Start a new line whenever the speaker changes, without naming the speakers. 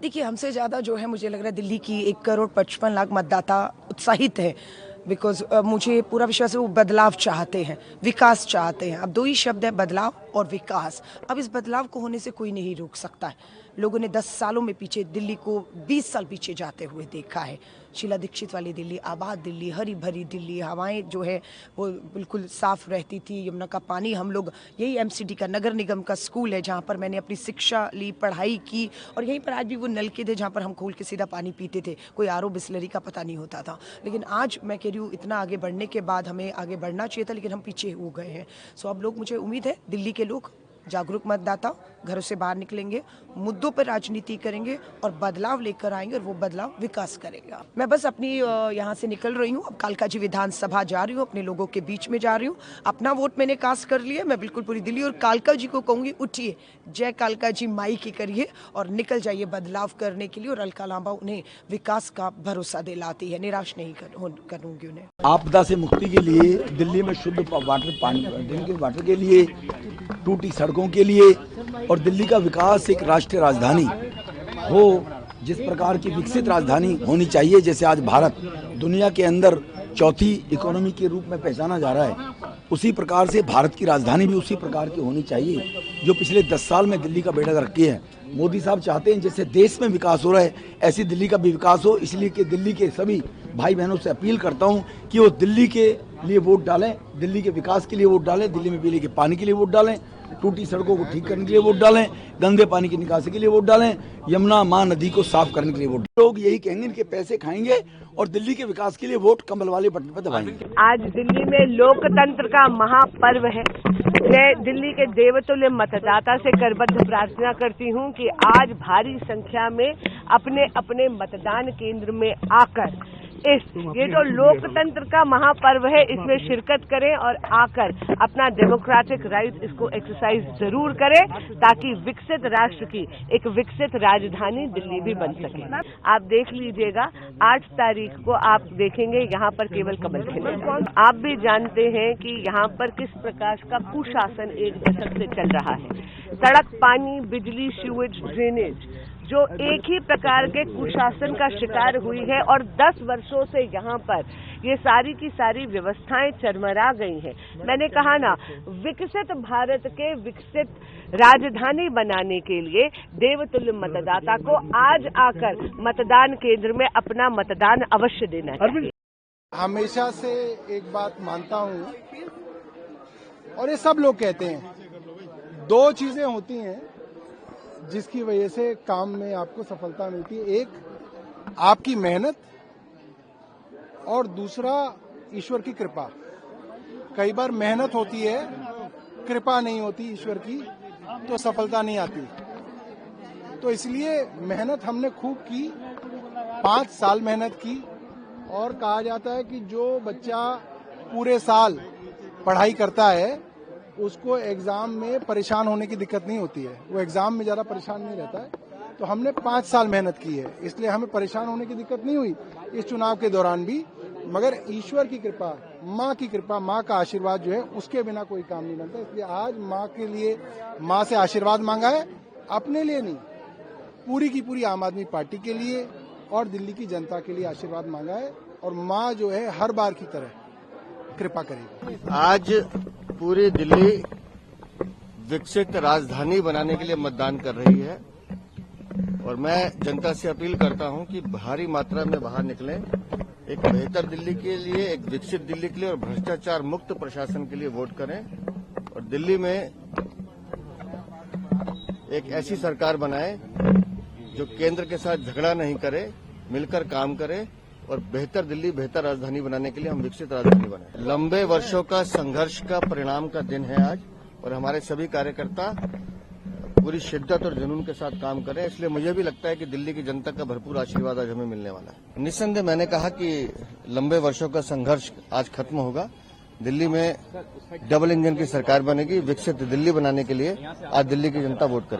देखिए, हमसे ज़्यादा जो है मुझे लग रहा है दिल्ली की 1,55,00,000 मतदाता उत्साहित है। बिकॉज़ मुझे पूरा विश्वास है वो बदलाव चाहते हैं, विकास चाहते हैं। अब दो ही शब्द है, बदलाव और विकास। अब इस बदलाव को होने से कोई नहीं रोक सकता है। लोगों ने 10 सालों में पीछे दिल्ली को 20 साल पीछे जाते हुए देखा है। शीला दीक्षित वाली दिल्ली, आबाद दिल्ली, हरी भरी दिल्ली, हवाएं जो है वो बिल्कुल साफ रहती थी। यमुना का पानी, हम लोग, यही एमसीडी का नगर निगम का स्कूल है जहाँ पर मैंने अपनी शिक्षा ली, पढ़ाई की, और यहीं पर आज भी वो नलके थे जहाँ पर हम खोल के सीधा पानी पीते थे। कोई आरओ बिस्लरी का पता नहीं होता था। लेकिन आज मैं कह रही हूँ, इतना आगे बढ़ने के बाद हमें आगे बढ़ना चाहिए था, लेकिन हम पीछे हो गए हैं। सो अब लोग, मुझे उम्मीद है दिल्ली के लोग जागरूक मतदाता घरों से बाहर निकलेंगे, मुद्दों पर राजनीति करेंगे और बदलाव लेकर आएंगे, और वो बदलाव विकास करेगा। मैं बस अपनी यहाँ से निकल रही हूँ, अब कालका जी विधानसभा जा रही हूँ, अपने लोगों के बीच में जा रही हूँ। अपना वोट मैंने कास्ट कर लिया। मैं बिल्कुल पूरी दिल्ली और कालका जी को कहूँगी, उठिए, जय कालका जी माई की करिए और निकल जाइए बदलाव करने के लिए। और अलका लांबा उन्हें विकास का भरोसा दिलाती है, निराश नहीं करूँगी उन्हें।
आपदा से मुक्ति के लिए, दिल्ली में शुद्ध वाटर, पानी, ड्रिंकिंग वाटर के लिए, टूटी सड़कों के लिए, और दिल्ली का विकास एक राष्ट्रीय राजधानी हो, जिस प्रकार की विकसित राजधानी होनी चाहिए, जैसे आज भारत दुनिया के अंदर चौथी इकोनॉमी के रूप में पहचाना जा रहा है, उसी प्रकार से भारत की राजधानी भी उसी प्रकार की होनी चाहिए, जो पिछले 10 साल में दिल्ली का बेड़ा गर्क किया है। मोदी साहब चाहते हैं जैसे देश में विकास हो रहा है, ऐसी दिल्ली का भी विकास हो। इसलिए कि दिल्ली के सभी भाई बहनों से अपील करता हूं कि वो दिल्ली के लिए वोट डालें, दिल्ली के विकास के लिए वोट डालें, दिल्ली में बिजली के पानी के लिए वोट डालें, टूटी सड़कों को ठीक करने के लिए वोट डालें, गंदे पानी की निकासी के लिए वोट डालें, यमुना मां नदी को साफ करने के लिए वोट। लोग यही कहेंगे, इनके पैसे खाएंगे और दिल्ली के विकास के लिए वोट कमल वाले बटन पर दबाएंगे।
आज दिल्ली में लोकतंत्र का महापर्व है। मैं दिल्ली के देवतुल्य मतदाता से करबद्ध प्रार्थना करती हूं कि आज भारी संख्या में अपने अपने मतदान केंद्र में आकर ये जो लोकतंत्र का महापर्व है, इसमें शिरकत करें और आकर अपना डेमोक्रेटिक राइट इसको एक्सरसाइज जरूर करें, ताकि विकसित राष्ट्र की एक विकसित राजधानी दिल्ली भी बन सके। आप देख लीजिएगा, 8 तारीख को आप देखेंगे यहाँ पर केवल कमल खिले। आप भी जानते हैं कि यहाँ पर किस प्रकार का कुशासन एक दशक से चल रहा है। सड़क, पानी, बिजली, सीवेज, ड्रेनेज जो एक ही प्रकार के कुशासन का शिकार हुई है, और 10 वर्षों से यहाँ पर ये सारी की सारी व्यवस्थाएं चरमरा गई हैं। मैंने कहा ना, विकसित भारत के विकसित राजधानी बनाने के लिए देवतुल्य मतदाता को आज आकर मतदान केंद्र में अपना मतदान अवश्य देना चाहिए।
हमेशा से एक बात मानता हूँ, और ये सब लोग कहते हैं, 2 चीजें होती हैं जिसकी वजह से काम में आपको सफलता मिलती है। एक, आपकी मेहनत, और दूसरा ईश्वर की कृपा। कई बार मेहनत होती है, कृपा नहीं होती ईश्वर की, तो सफलता नहीं आती। तो इसलिए मेहनत हमने खूब की, 5 साल मेहनत की, और कहा जाता है कि जो बच्चा पूरे साल पढ़ाई करता है उसको एग्जाम में परेशान होने की दिक्कत नहीं होती है, वो एग्जाम में ज्यादा परेशान नहीं रहता है। तो हमने 5 साल मेहनत की है, इसलिए हमें परेशान होने की दिक्कत नहीं हुई इस चुनाव के दौरान भी। मगर ईश्वर की कृपा, माँ की कृपा, माँ का आशीर्वाद जो है, उसके बिना कोई काम नहीं बनता। इसलिए आज माँ के लिए, माँ से आशीर्वाद मांगा है, अपने लिए नहीं, पूरी की पूरी आम आदमी पार्टी के लिए और दिल्ली की जनता के लिए आशीर्वाद मांगा है, और माँ जो है हर बार की तरह कृपा करेगी।
आज पूरी दिल्ली विकसित राजधानी बनाने के लिए मतदान कर रही है, और मैं जनता से अपील करता हूं कि भारी मात्रा में बाहर निकलें, एक बेहतर दिल्ली के लिए, एक विकसित दिल्ली के लिए और भ्रष्टाचार मुक्त प्रशासन के लिए वोट करें, और दिल्ली में एक ऐसी सरकार बनाएं जो केंद्र के साथ झगड़ा नहीं करे, मिलकर काम करे, और बेहतर दिल्ली, बेहतर राजधानी बनाने के लिए हम विकसित राजधानी बनाएं। लंबे वर्षों का संघर्ष का परिणाम का दिन है आज, और हमारे सभी कार्यकर्ता पूरी शिद्दत और जुनून के साथ काम करें। इसलिए मुझे भी लगता है कि दिल्ली की जनता का भरपूर आशीर्वाद आज हमें मिलने वाला है। निस्संदेह मैंने कहा कि लंबे वर्षों का संघर्ष आज खत्म होगा। दिल्ली में डबल इंजन की सरकार बनेगी। विकसित दिल्ली बनाने के लिए आज दिल्ली की जनता वोट करेगी।